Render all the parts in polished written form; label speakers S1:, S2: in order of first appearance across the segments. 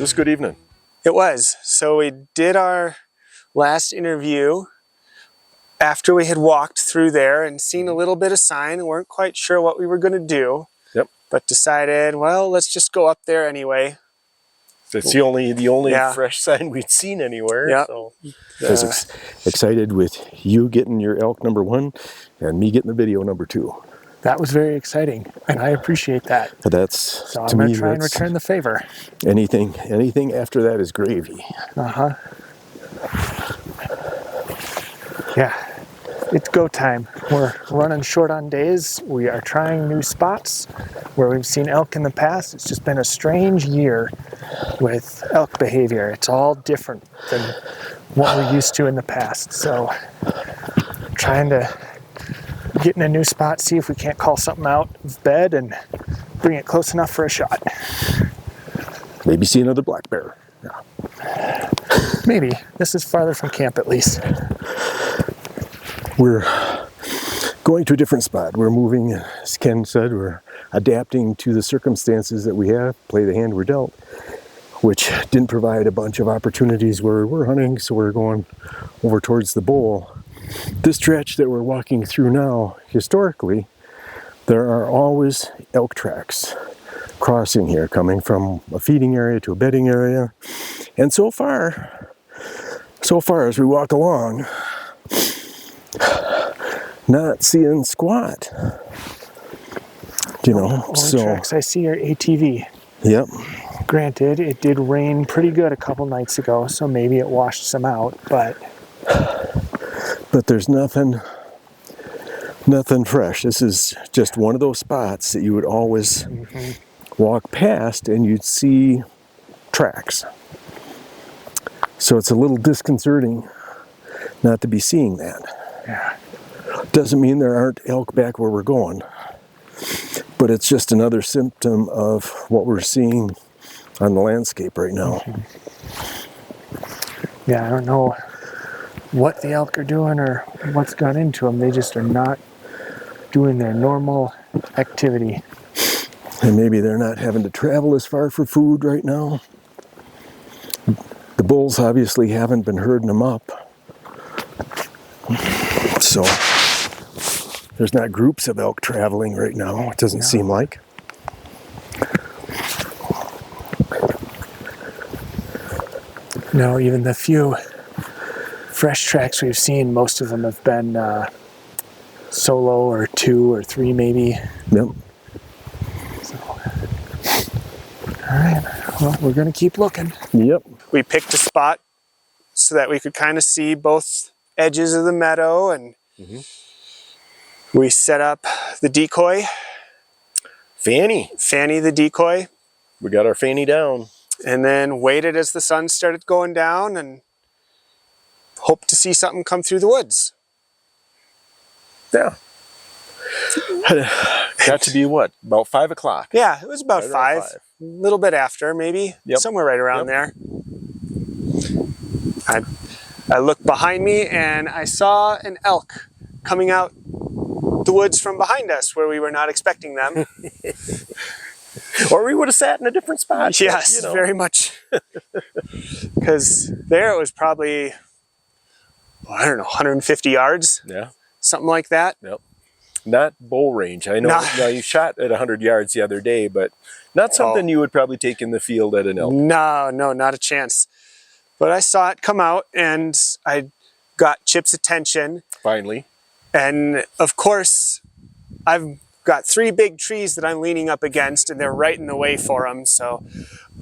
S1: was a good evening.
S2: It was. So we did our last interview after we had walked through there and seen a little bit of sign and weren't quite sure what we were going to do.
S1: Yep.
S2: But decided, well, let's just go up there anyway.
S1: It's the only
S2: Yeah.
S1: fresh sign we'd seen anywhere.
S2: Yep.
S1: So I was excited with you getting your elk number 1 and me getting the video number 2.
S3: That was very exciting, and I appreciate that.
S1: But that's,
S3: So I'm
S1: to
S3: going
S1: me,
S3: to try and
S1: that's
S3: return the favor.
S1: anything after that is gravy.
S3: Uh-huh. Yeah, it's go time. We're running short on days. We are trying new spots where we've seen elk in the past. It's just been a strange year with elk behavior. It's all different than what we're used to in the past. So trying to get in a new spot, see if we can't call something out of bed and bring it close enough for a shot.
S1: Maybe see another black bear. Yeah.
S3: Maybe. This is farther from camp at least.
S1: We're going to a different spot. We're moving, as Ken said, we're adapting to the circumstances that we have, play the hand we're dealt, which didn't provide a bunch of opportunities where we're hunting, so we're going over towards the bowl. This stretch that we're walking through now, historically, there are always elk tracks crossing here, coming from a feeding area to a bedding area. And so far as we walk along, not seeing squat. You know,
S3: Only tracks I see are ATV.
S1: Yep.
S3: Granted, it did rain pretty good a couple nights ago, so maybe it washed some out, but
S1: there's nothing fresh. This is just one of those spots that you would always walk past and you'd see tracks. So it's a little disconcerting not to be seeing that.
S3: yeah.
S1: Doesn't mean there aren't elk back where we're going, but it's just another symptom of what we're seeing on the landscape right now.
S3: Yeah, I don't know what the elk are doing or what's gone into them. They just are not doing their normal activity.
S1: And maybe they're not having to travel as far for food right now. The bulls obviously haven't been herding them up. So there's not groups of elk traveling right now, it doesn't seem like.
S3: No, even the few fresh tracks we've seen, most of them have been solo or 2 or 3 maybe.
S1: Yep.
S3: So, all right, well, we're going to keep looking.
S1: Yep.
S2: We picked a spot so that we could kind of see both edges of the meadow, and we set up the decoy.
S1: Fanny
S2: the decoy.
S1: We got our Fanny down.
S2: And then waited as the sun started going down and hoped to see something come through the woods.
S1: Yeah. Got to be what? About 5 o'clock.
S2: Yeah, it was about
S1: Right around
S2: 5. A little bit after, maybe.
S1: Yep.
S2: Somewhere right around there. I looked behind me and I saw an elk coming out the woods from behind us where we were not expecting them.
S1: Or we would have sat in a different spot.
S2: Yes,
S1: but, you know.
S2: very much. Because there it was probably, I don't know, 150 yards.
S1: Yeah.
S2: Something like that.
S1: Yep. Not bow range. I know now you shot at 100 yards the other day, but not something you would probably take in the field at an elk.
S2: No, not a chance. But I saw it come out and I got Chip's attention.
S1: Finally.
S2: And of course, I've got 3 big trees that I'm leaning up against and they're right in the way for him. So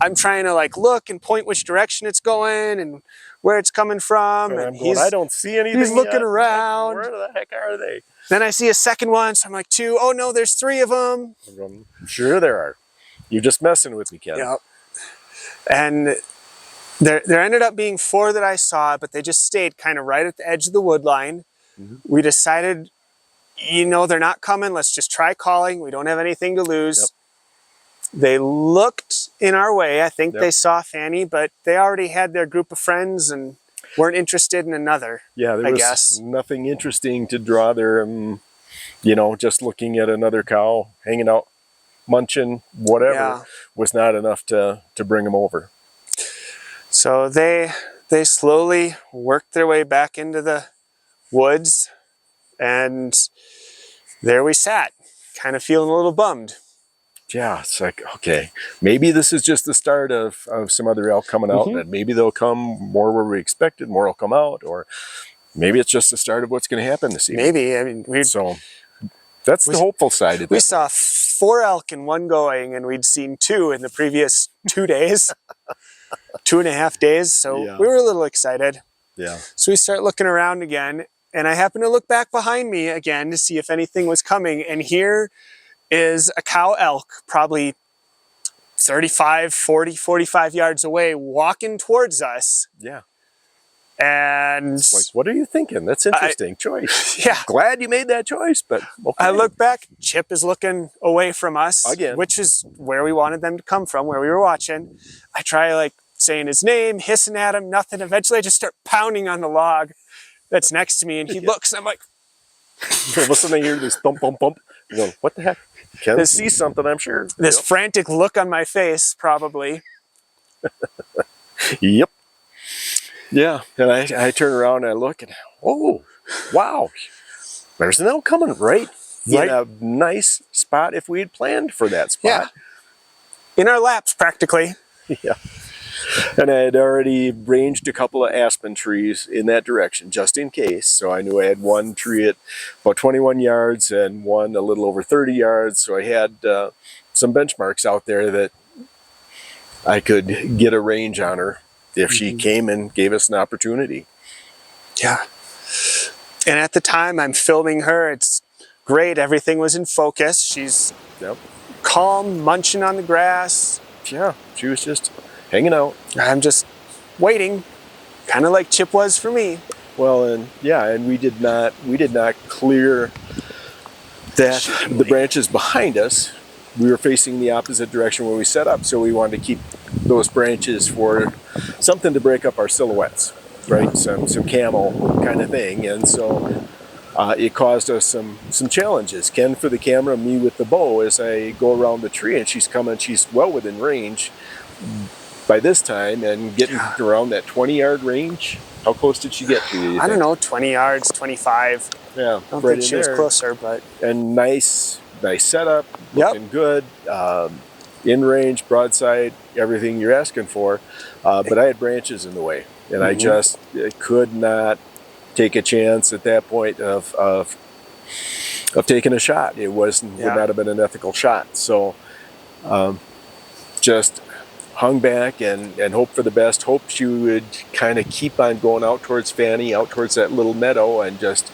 S2: I'm trying to like look and point which direction it's going and where it's coming from.
S1: And
S2: and
S1: I'm going, I don't see anything.
S2: He's looking
S1: yet.
S2: around.
S1: Where the heck are they?
S2: Then I see a second one. So I'm like 2. Oh no, there's 3 of them.
S1: I'm going, sure there are. You're just messing with me, Ken.
S2: Yep. And there ended up being 4 that I saw, but they just stayed kind of right at the edge of the wood line. We decided, you know, they're not coming. Let's just try calling. We don't have anything to lose. Yep. They looked in our way. I think they saw Fanny, but they already had their group of friends and weren't interested in another.
S1: Yeah, there was nothing interesting to draw their, you know, just looking at another cow hanging out, munching, whatever, was not enough to bring them over.
S2: So they slowly worked their way back into the woods, and there we sat, kind of feeling a little bummed.
S1: Yeah, it's like, okay, maybe this is just the start of some other elk coming out, and maybe they'll come more where we expected, more will come out, or maybe it's just the start of what's going to happen this evening.
S2: Maybe, I mean,
S1: So that's the hopeful side of
S2: we
S1: it.
S2: saw 4 elk in one going, and we'd seen 2 in the previous 2 days, 2.5 days. So
S1: Yeah.
S2: we were a little excited.
S1: Yeah.
S2: So we start looking around again, and I happen to look back behind me again to see if anything was coming. And here is a cow elk, probably 35, 40, 45 yards away, walking towards us.
S1: Yeah.
S2: And
S1: Like, what are you thinking? That's interesting choice.
S2: yeah,
S1: Glad you made that choice, but okay.
S2: I look back, Chip is looking away from us,
S1: Again.
S2: which is where we wanted them to come from, where we were watching. I try like saying his name, hissing at him, nothing. Eventually I just start pounding on the log that's next to me, and he looks, and I'm like,
S1: All of a sudden I hear this thump, thump, thump. I'm going, what the heck? Ken sees something, I'm sure.
S2: this frantic look on my face, probably.
S1: Yep. Yeah, and I turn around and I look, and oh, wow, there's an elk coming right in a nice spot if we had planned for that spot.
S2: In our laps, practically.
S1: Yeah. And I had already ranged a couple of aspen trees in that direction, just in case. So I knew I had one tree at about 21 yards and one a little over 30 yards. So I had some benchmarks out there that I could get a range on her if she came and gave us an opportunity.
S2: Yeah. And at the time I'm filming her, it's great. Everything was in focus. She's
S1: Yep.
S2: calm, munching on the grass.
S1: Yeah, she was just hanging out.
S2: I'm just waiting, kind of like Chip was for me.
S1: Well, and yeah, and we did not clear the branches behind us. We were facing the opposite direction when we set up, so we wanted to keep those branches for something to break up our silhouettes, right? Some camel kind of thing, and so it caused us some challenges. Ken for the camera, me with the bow as I go around the tree, and she's coming. She's well within range by this time, and getting around that 20-yard range. How close did she get to you?
S2: I don't know, 20 yards, 25.
S1: Yeah,
S2: I don't
S1: right
S2: think
S1: in
S2: she was
S1: there.
S2: closer, but
S1: And nice setup,
S2: Yep.
S1: looking good, in range, broadside, everything you're asking for. But I had branches in the way, and I just could not take a chance at that point of taking a shot. It would not have been an ethical shot. So just hung back and hoped for the best. Hoped she would kind of keep on going out towards Fanny, out towards that little meadow, and just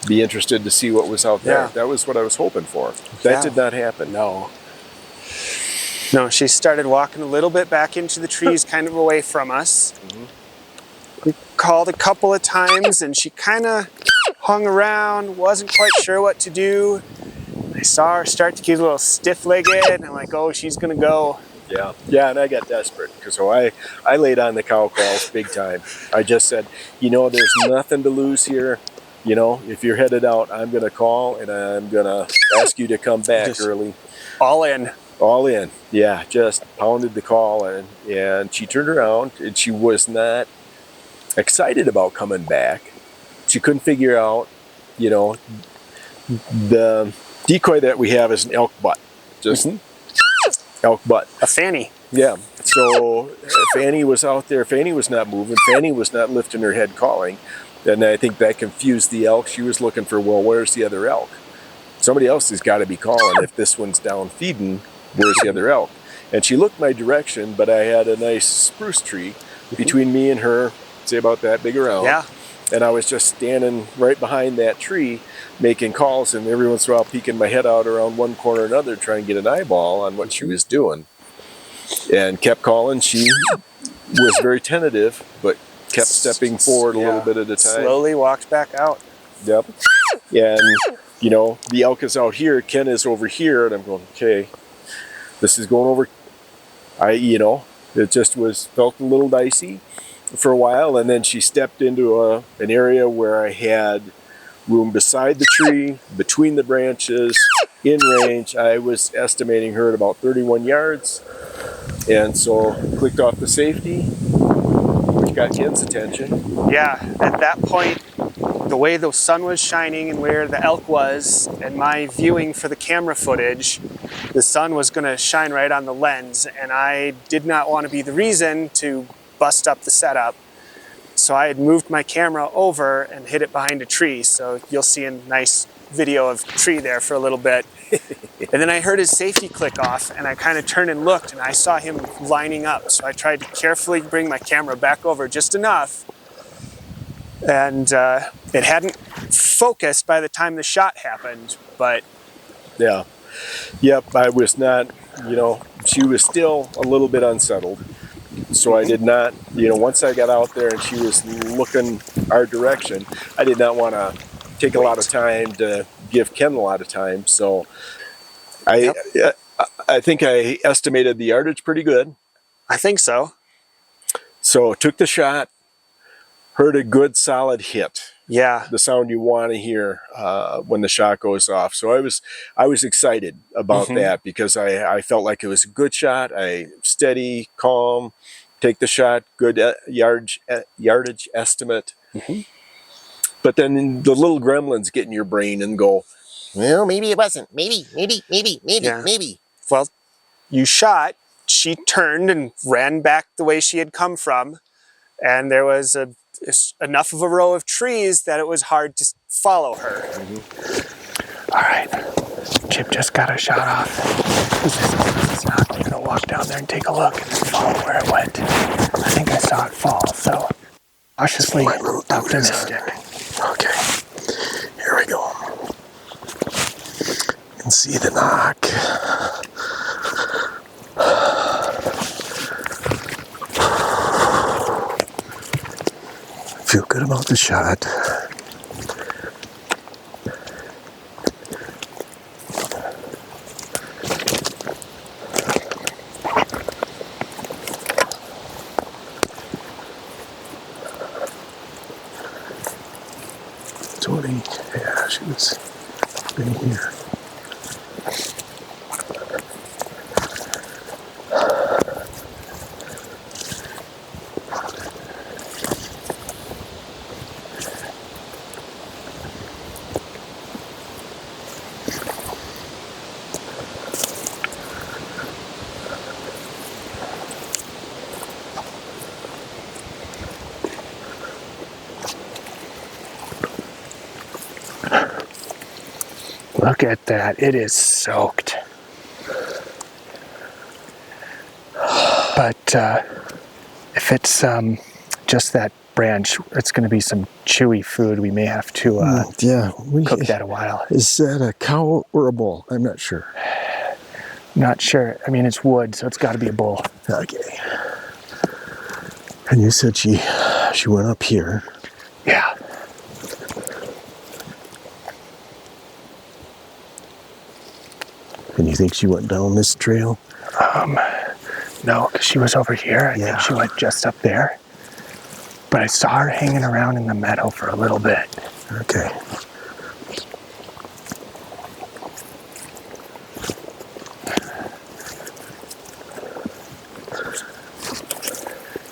S1: be interested to see what was out there.
S2: Yeah.
S1: That was what I was hoping for. That did not happen.
S2: no, she started walking a little bit back into the trees, kind of away from us. We called a couple of times, and she kind of hung around, wasn't quite sure what to do. I saw her start to get a little stiff-legged, and I'm like, oh, she's gonna go.
S1: Yeah, and I got desperate because so I laid on the cow calls big time. I just said, there's nothing to lose here. If you're headed out, I'm gonna call and I'm gonna ask you to come back
S2: Just
S1: early.
S2: All in.
S1: All in. Yeah, just pounded the call, and she turned around and she was not excited about coming back. She couldn't figure out, the decoy that we have is an elk butt. Just elk butt.
S2: A fanny.
S1: Yeah. So Fanny was out there. Fanny was not moving. Fanny was not lifting her head calling. And I think that confused the elk. She was looking for, well, where's the other elk? Somebody else has got to be calling. If this one's down feeding, where's the other elk? And she looked my direction, but I had a nice spruce tree between me and her, say about that big around.
S2: Yeah.
S1: And I was just standing right behind that tree making calls, and every once in a while peeking my head out around one corner or another trying to get an eyeball on what she was doing. And kept calling. She was very tentative, but kept stepping forward a little bit at a time.
S2: Slowly walked back out.
S1: Yep. And, the elk is out here, Ken is over here, and I'm going, okay, this is going over. It just felt a little dicey for a while, and then she stepped into an area where I had room beside the tree, between the branches, in range. I was estimating her at about 31 yards, and so clicked off the safety, got Ken's attention.
S2: Yeah, at that point, the way the sun was shining and where the elk was, and my viewing for the camera footage, the sun was going to shine right on the lens, and I did not want to be the reason to bust up the setup. So I had moved my camera over and hid it behind a tree, so you'll see a nice video of the tree there for a little bit. And then I heard his safety click off, and I kind of turned and looked, and I saw him lining up. So I tried to carefully bring my camera back over just enough, and it hadn't focused by the time the shot happened, but
S1: Yeah. Yep, I was not, she was still a little bit unsettled. So I did not, once I got out there and she was looking our direction, I did not want to take a lot of time to give Ken a lot of time. So I think I estimated the yardage pretty good.
S2: I think so.
S1: So took the shot, heard a good solid hit.
S2: Yeah.
S1: The sound you want to hear when the shot goes off. So I was excited about that because I felt like it was a good shot. Steady, calm, take the shot, good yardage estimate. But then the little gremlins get in your brain and go, well, maybe it wasn't. Maybe.
S2: Well, you shot, she turned and ran back the way she had come from, and there was enough of a row of trees that it was hard to follow her.
S3: All right, Chip just got a shot off. He's not going to walk down there and take a look and then follow where it went. I think I saw it fall, so cautiously optimistic.
S1: Okay, here we go. You can see the knock. Feel good about the shot. Yeah, she was in here.
S3: Look at that, it is soaked. But if it's just that branch, it's going to be some chewy food. We may have to cook that a while.
S1: Is that a cow or a bull? I'm not sure.
S3: Not sure. I mean, it's wood, so it's got to be a bull.
S1: Okay. And you said she went up here.
S3: Yeah.
S1: And you think she went down this trail?
S3: No, because she was over here. I think she went just up there. But I saw her hanging around in the meadow for a little bit.
S1: Okay.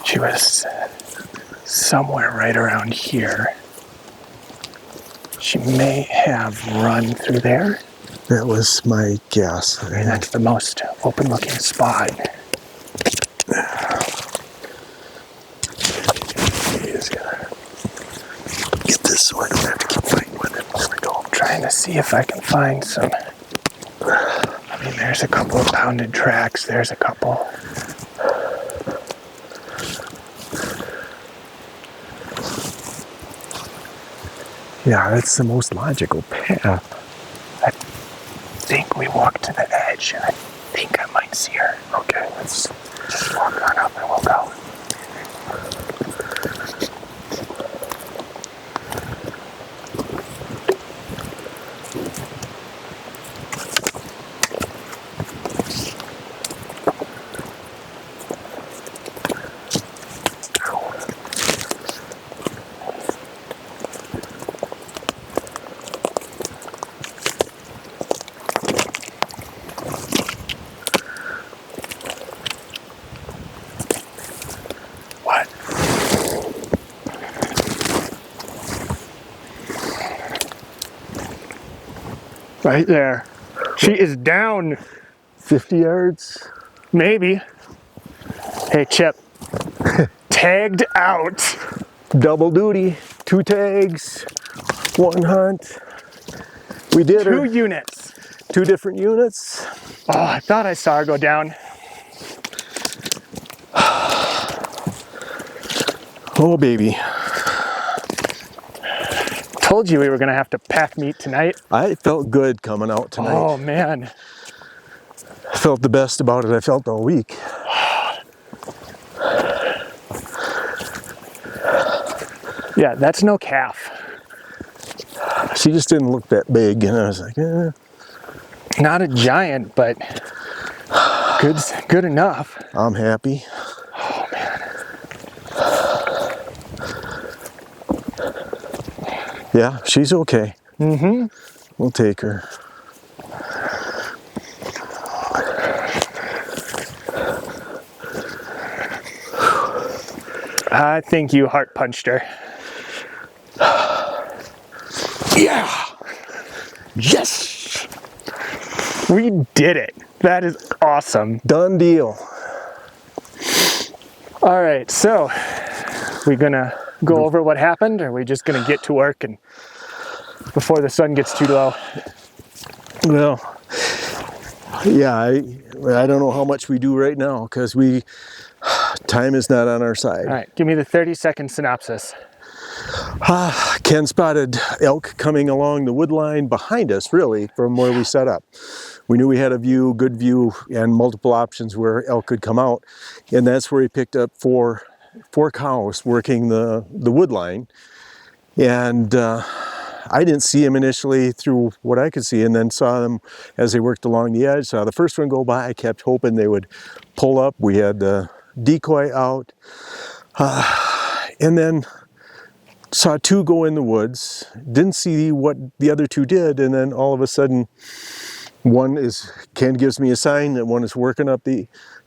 S3: She was somewhere right around here. She may have run through there.
S1: That was my guess.
S3: I mean, that's the most open-looking spot.
S1: He's gonna get this so I don't have to keep fighting with it. There we go.
S3: I'm trying to see if I can find some. I mean, there's a couple of pounded tracks. There's a couple.
S1: Yeah, that's the most logical path.
S3: I think we walk to the edge. I think I might see her.
S1: Okay, let's
S3: Just walk on up and we'll go. Right there. She is down.
S1: 50 yards.
S3: Maybe. Hey, Chip. Tagged out.
S1: Double duty. 2 tags. 1 hunt. We did
S3: 2
S1: her.
S3: units.
S1: 2 different units.
S3: Oh, I thought I saw her go down.
S1: Oh, baby.
S3: Told you we were gonna have to pack meat tonight.
S1: I felt good coming out tonight.
S3: Oh man.
S1: I felt the best about it I felt all week.
S3: Yeah, that's no calf.
S1: She just didn't look that big, and I was like, eh.
S3: Not a giant, but good enough.
S1: I'm happy.
S3: Oh man.
S1: Yeah, she's okay.
S3: Mm-hmm.
S1: We'll take her.
S3: I think you heart punched her.
S1: Yeah. Yes.
S3: We did it. That is awesome.
S1: Done deal.
S3: All right, so we gonna go over what happened, or are we just gonna get to work and before the sun gets too low?
S1: Well, yeah, I don't know how much we do right now because time is not on our side.
S3: All right, give me the 30-second synopsis.
S1: Ken spotted elk coming along the wood line behind us, really, from where we set up. We knew we had a good view, and multiple options where elk could come out. And that's where he picked up four cows working the wood line. And I didn't see him initially through what I could see, and then saw them as they worked along the edge. Saw the first one go by. I kept hoping they would pull up. We had the decoy out. And then saw 2 go in the woods, didn't see what the other 2 did, and then all of a sudden, Ken gives me a sign that one is working up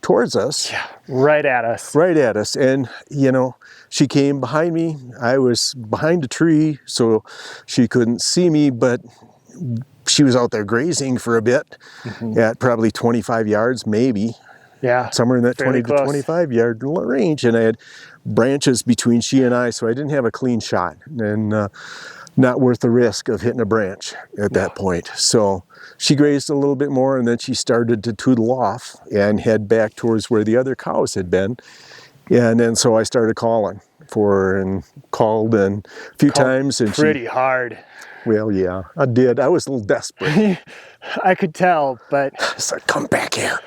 S1: towards us.
S3: Yeah, right at us.
S1: Right at us, and she came behind me. I was behind a tree, so she couldn't see me, but she was out there grazing for a bit at probably 25 yards, maybe.
S3: Yeah,
S1: Somewhere in that
S3: fairly
S1: 20 to
S3: close.
S1: 25 yard range, and I had branches between she and I, so I didn't have a clean shot, and not worth the risk of hitting a branch at that point. So she grazed a little bit more, and then she started to tootle off and head back towards where the other cows had been. And then so I started calling for her and called a few times, and
S3: pretty hard.
S1: Well, yeah, I did. I was a little desperate.
S3: I could tell, but
S1: I said, "Come back here."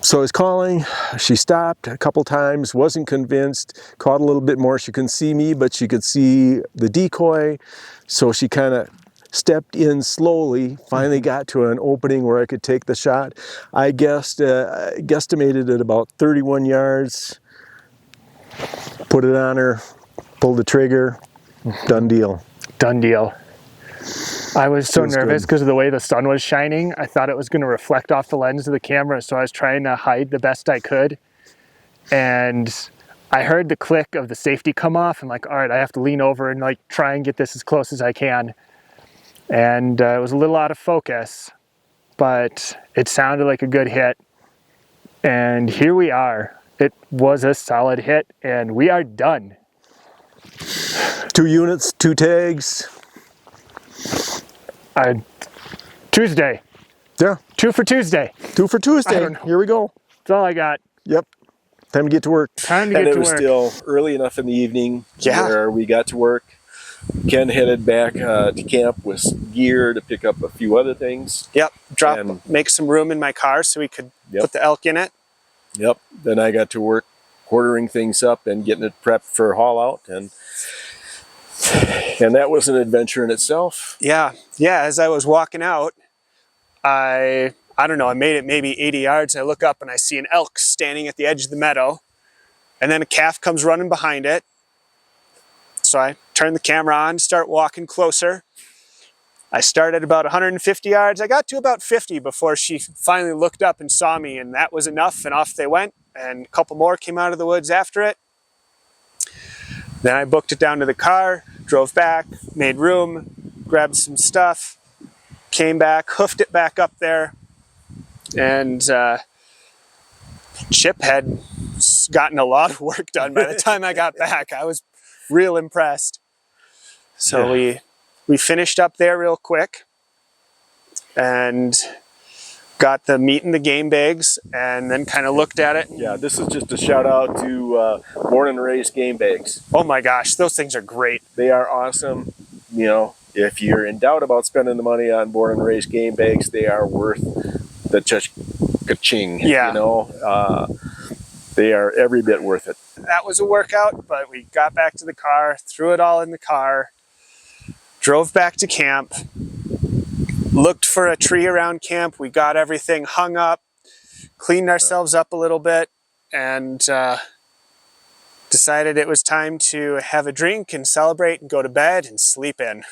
S1: So I was calling. She stopped a couple times, wasn't convinced, caught a little bit more. She couldn't see me, but she could see the decoy. So she kind of stepped in slowly, finally got to an opening where I could take the shot. I guesstimated at about 31 yards, put it on her, pulled the trigger, done deal.
S3: Done deal. I was so
S1: Feels
S3: nervous
S1: good.
S3: because of the way the sun was shining. I thought it was going to reflect off the lens of the camera, so I was trying to hide the best I could. And I heard the click of the safety come off. I'm like, all right, I have to lean over and try and get this as close as I can. And it was a little out of focus, but it sounded like a good hit. And here we are. It was a solid hit, and we are done.
S1: 2 units, 2 tags.
S3: Tuesday.
S1: Yeah,
S3: 2 for Tuesday.
S1: 2 for Tuesday.
S3: I don't know.
S1: Here we go.
S3: That's all I got.
S1: Yep. Time to get to work.
S3: Time to
S4: And
S3: get
S4: it
S3: to
S4: was
S3: work.
S4: still early enough in the evening
S2: Yeah.
S4: where we got to work. Ken headed back to camp with gear to pick up a few other things.
S2: Yep,
S4: And-
S2: make some room in my car so we could
S4: Yep.
S2: put the elk in it.
S4: Yep. Then I got to work quartering things up and getting it prepped for haul out, and that was an adventure in itself.
S2: Yeah, as I was walking out, I don't know, I made it maybe 80 yards, and I look up and I see an elk standing at the edge of the meadow, and then a calf comes running behind it. So I turn the camera on, start walking closer. I started about 150 yards. I got to about 50 before she finally looked up and saw me, and that was enough, and off they went, and a couple more came out of the woods after it. Then I booked it down to the car, drove back, made room, grabbed some stuff, came back, hoofed it back up there, and Chip had gotten a lot of work done by the time I got back. I was real impressed. So we finished up there real quick and got the meat and the game bags, and then kind of looked at it.
S4: Yeah, this is just a shout out to Born and Raised Game Bags.
S2: Oh my gosh, those things are great.
S4: They are awesome. You know, if you're in doubt about spending the money on Born and Raised Game Bags, they are worth the ka-ching.
S2: Yeah.
S4: You know, they are every bit worth it.
S2: That was a workout, but we got back to the car, threw it all in the car, drove back to camp, looked for a tree around camp. We got everything hung up, cleaned ourselves up a little bit, and decided it was time to have a drink and celebrate and go to bed and sleep in.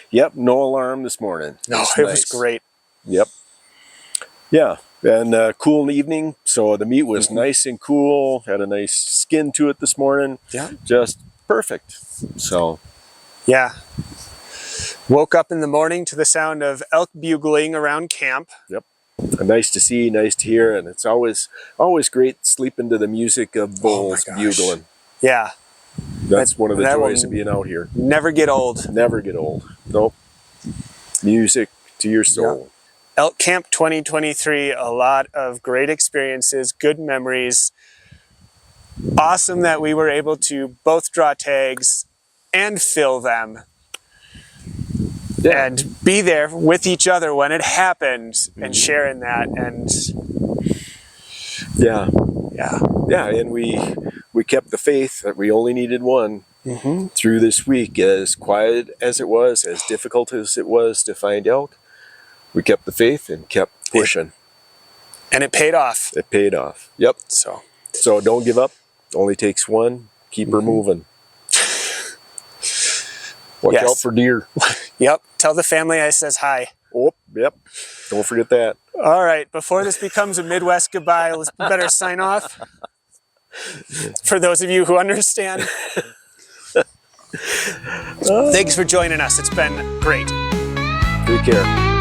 S4: Yep, no alarm this morning.
S2: No,
S4: It's
S2: it
S4: nice.
S2: was great.
S4: Yep. Yeah, and cool evening. So the meat was nice and cool. Had a nice skin to it this morning.
S2: Yeah.
S4: Just perfect. So
S2: Yeah. Woke up in the morning to the sound of elk bugling around camp.
S4: nice to see, nice to hear, and it's always great sleeping to the music of bulls
S2: gosh.
S4: bugling.
S2: Yeah,
S4: That's one of the
S2: that
S4: joys
S2: one-
S4: of being out here.
S2: never get old.
S4: Never get old. Nope. Music to your soul.
S2: Elk Camp 2023, a lot of great experiences, good memories. Awesome that we were able to both draw tags and fill them
S4: Yeah.
S2: and be there with each other when it happened and sharing that. And
S4: Yeah.
S2: yeah,
S4: Yeah, and we kept the faith that we only needed one through this week. As quiet as it was, as difficult as it was to find elk, we kept the faith and kept pushing.
S2: and it paid off.
S4: It paid off. Yep. So don't give up. Only takes one. Keep her moving. Watch
S2: Yes.
S4: out for deer.
S2: Yep, tell the family I says hi.
S4: Oh, yep. Don't forget that.
S2: All right, before this becomes a Midwest goodbye, let's better sign off. For those of you who understand. Thanks for joining us. It's been great.
S4: Take care.